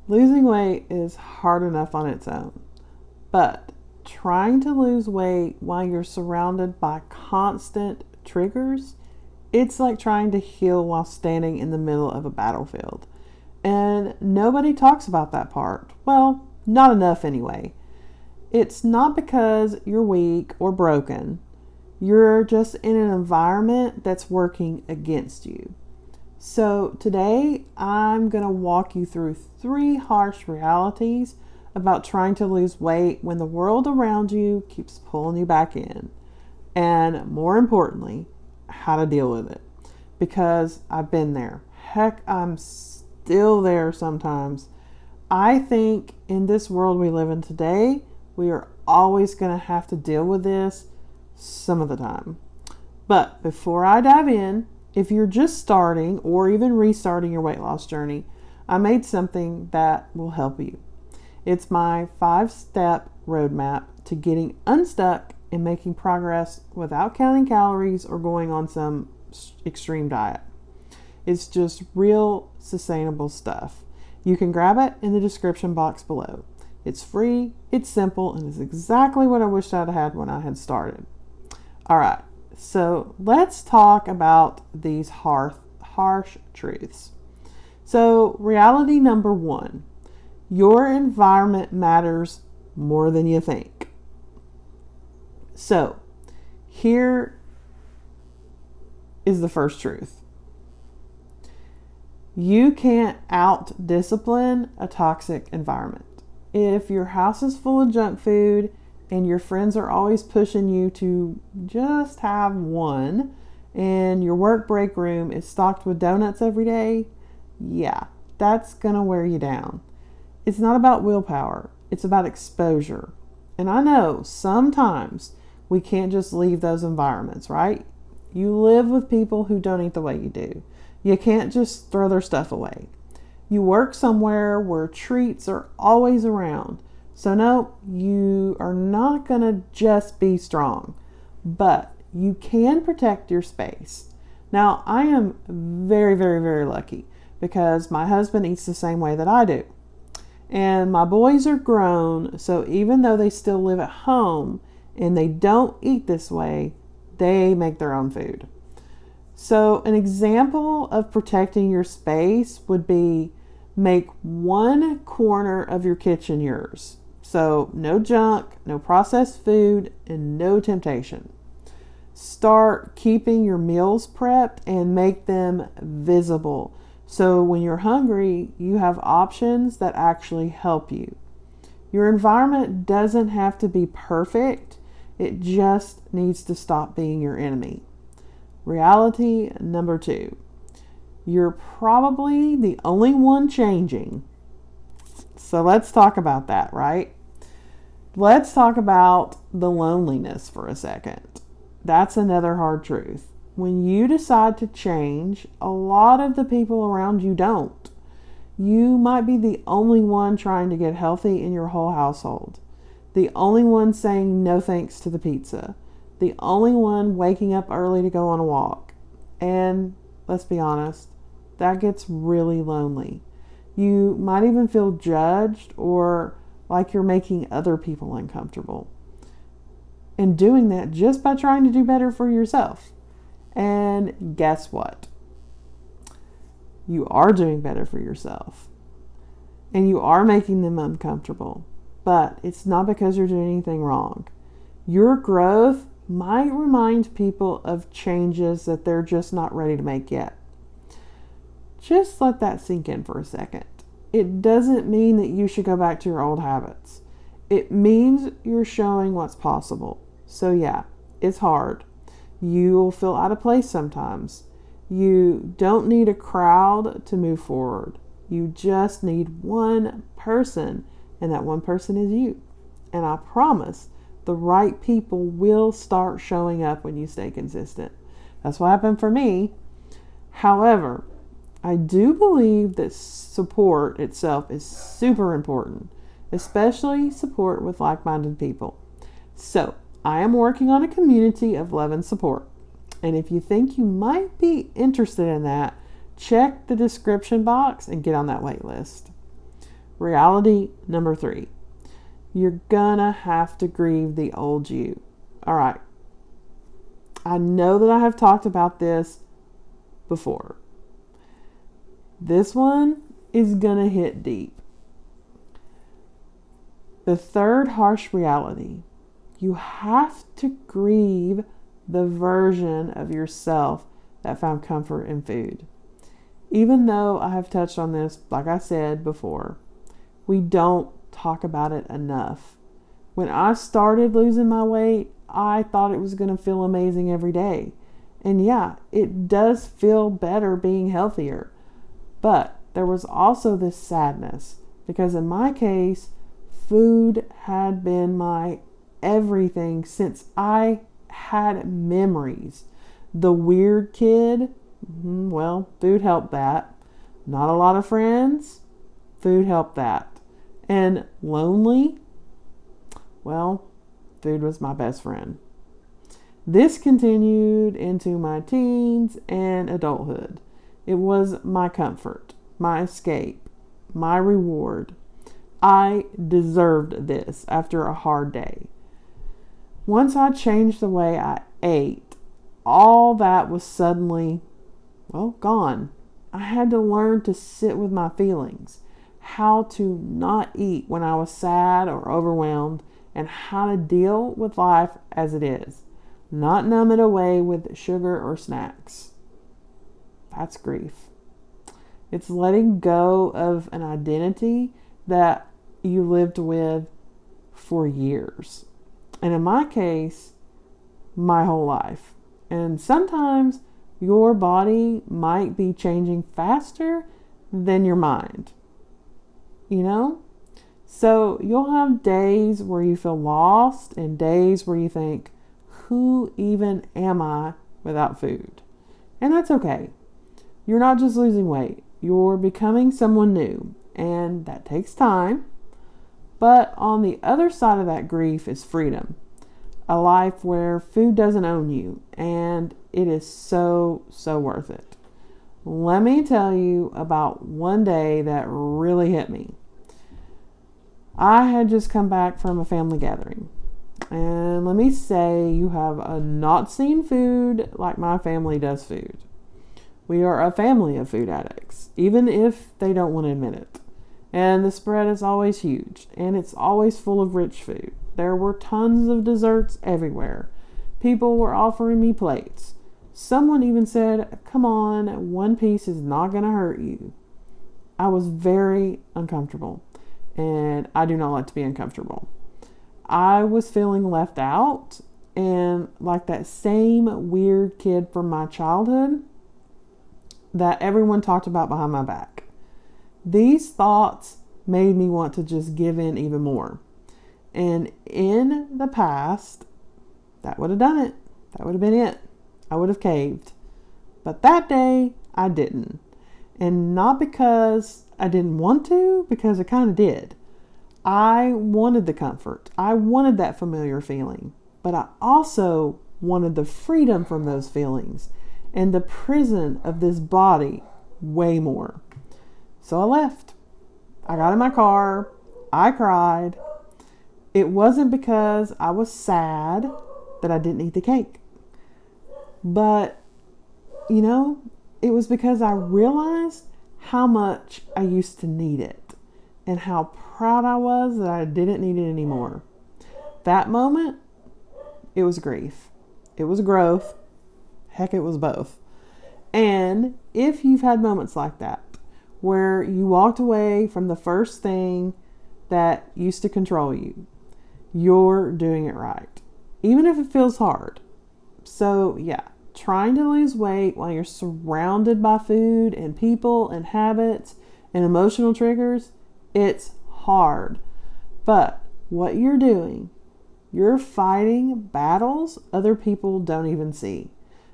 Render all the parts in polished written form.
Losing weight is hard enough on its own, but trying to lose weight while you're surrounded by constant triggers, it's like trying to heal while standing in the middle of a battlefield. And nobody talks about that part. Well, not enough anyway. It's not because you're weak or broken. You're just in an environment that's working against you. So today I'm going to walk you through 3 harsh realities about trying to lose weight when the world around you keeps pulling you back in. And more importantly, how to deal with it. Because I've been there. Heck, I'm still there sometimes. I think in this world we live in today, we are always going to have to deal with this some of the time. But before I dive in, if you're just starting or even restarting your weight loss journey, I made something that will help you. It's my 5-step roadmap to getting unstuck and making progress without counting calories or going on some extreme diet. It's just real sustainable stuff. You can grab it in the description box below. It's free, it's simple, and it's exactly what I wished I'd had when I had started. All right, so let's talk about these harsh truths. So reality number 1, your environment matters more than you think. So here is the first truth. You can't out-discipline a toxic environment. If your house is full of junk food and your friends are always pushing you to just have one, and your work break room is stocked with donuts every day, yeah, that's gonna wear you down. It's not about willpower, it's about exposure. And I know sometimes we can't just leave those environments, right? You live with people who don't eat the way you do. You can't just throw their stuff away. You work somewhere where treats are always around. So no, you are not going to just be strong, but you can protect your space. Now, I am very, very, very lucky because my husband eats the same way that I do. And my boys are grown, so even though they still live at home and they don't eat this way, they make their own food. So an example of protecting your space would be make one corner of your kitchen yours. So no junk, no processed food, and no temptation. Start keeping your meals prepped and make them visible. So when you're hungry, you have options that actually help you. Your environment doesn't have to be perfect. It just needs to stop being your enemy. Reality number 2. You're probably the only one changing. So let's talk about that, right? Let's talk about the loneliness for a second. That's another hard truth. When you decide to change, a lot of the people around you don't. You might be the only one trying to get healthy in your whole household. The only one saying no thanks to the pizza. The only one waking up early to go on a walk. And let's be honest, that gets really lonely. You might even feel judged or like you're making other people uncomfortable. And doing that just by trying to do better for yourself. And guess what? You are doing better for yourself. And you are making them uncomfortable. But it's not because you're doing anything wrong. Your growth might remind people of changes that they're just not ready to make yet. Just let that sink in for a second. It doesn't mean that you should go back to your old habits. It means you're showing what's possible. So yeah, it's hard. You'll feel out of place sometimes. You don't need a crowd to move forward. You just need one person, and that one person is you. And I promise the right people will start showing up when you stay consistent. That's what happened for me. However, I do believe that support itself is super important, especially support with like-minded people. So I am working on a community of love and support. And if you think you might be interested in that, check the description box and get on that wait list. Reality number 3. You're gonna have to grieve the old you. All right. I know that I have talked about this before. This one is gonna hit deep. The third harsh reality. You have to grieve the version of yourself that found comfort in food. Even though I have touched on this, like I said before, we don't talk about it enough. When I started losing my weight, I thought it was going to feel amazing every day. And yeah, it does feel better being healthier. But there was also this sadness because in my case, food had been my everything since I had memories. The weird kid, well, food helped that. Not a lot of friends, food helped that. And lonely, well, food was my best friend. This continued into my teens and adulthood. It was my comfort, my escape, my reward. I deserved this after a hard day. Once I changed the way I ate, all that was suddenly, well, gone. I had to learn to sit with my feelings, how to not eat when I was sad or overwhelmed, and how to deal with life as it is, not numb it away with sugar or snacks. That's grief. It's letting go of an identity that you lived with for years. And in my case, my whole life. And sometimes your body might be changing faster than your mind. You know? So you'll have days where you feel lost and days where you think, who even am I without food? And that's okay. You're not just losing weight. You're becoming someone new. And that takes time. But on the other side of that grief is freedom. A life where food doesn't own you. And it is so, so worth it. Let me tell you about one day that really hit me. I had just come back from a family gathering. And let me say, you have not seen food like my family does food. We are a family of food addicts, even if they don't want to admit it. And the spread is always huge, and it's always full of rich food. There were tons of desserts everywhere. People were offering me plates. Someone even said, "Come on, one piece is not going to hurt you." I was very uncomfortable, and I do not like to be uncomfortable. I was feeling left out, and like that same weird kid from my childhood that everyone talked about behind my back. These thoughts made me want to just give in even more. And in the past, that would have done it. That would have been it. I would have caved. But that day, I didn't. And not because I didn't want to, because I kind of did. I wanted the comfort. I wanted that familiar feeling. But I also wanted the freedom from those feelings and the prison of this body way more. So I left. I got in my car. I cried. It wasn't because I was sad that I didn't eat the cake. But, it was because I realized how much I used to need it and how proud I was that I didn't need it anymore. That moment, it was grief. It was growth. Heck, it was both. And if you've had moments like that, where you walked away from the first thing that used to control you, you're doing it right. Even if it feels hard. So yeah, trying to lose weight while you're surrounded by food and people and habits and emotional triggers, it's hard. But what you're doing, you're fighting battles other people don't even see.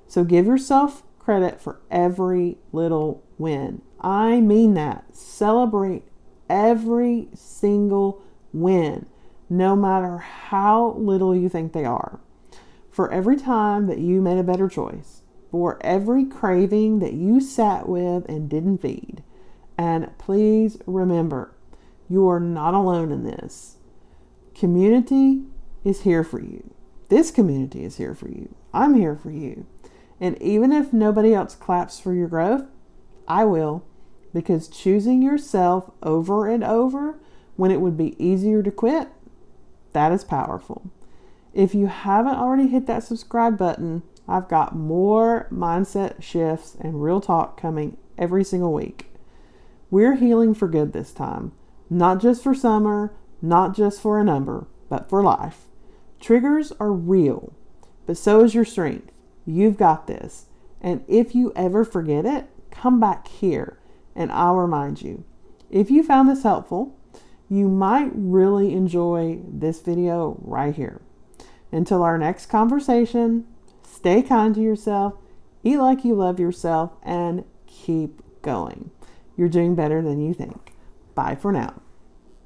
So give yourself credit for every little win. I mean that. Celebrate every single win, no matter how little you think they are. For every time that you made a better choice, for every craving that you sat with and didn't feed. And please remember, You are not alone in this. Community is here for you. This community is here for you. I'm here for you. And even if nobody else claps for your growth, I will, because choosing yourself over and over when it would be easier to quit, that is powerful. If you haven't already hit that subscribe button, I've got more mindset shifts and real talk coming every single week. We're healing for good this time, not just for summer, not just for a number, but for life. Triggers are real, but so is your strength. You've got this. And if you ever forget it, come back here and I'll remind you. If you found this helpful, you might really enjoy this video right here. Until our next conversation, stay kind to yourself, eat like you love yourself, and keep going. You're doing better than you think. Bye for now.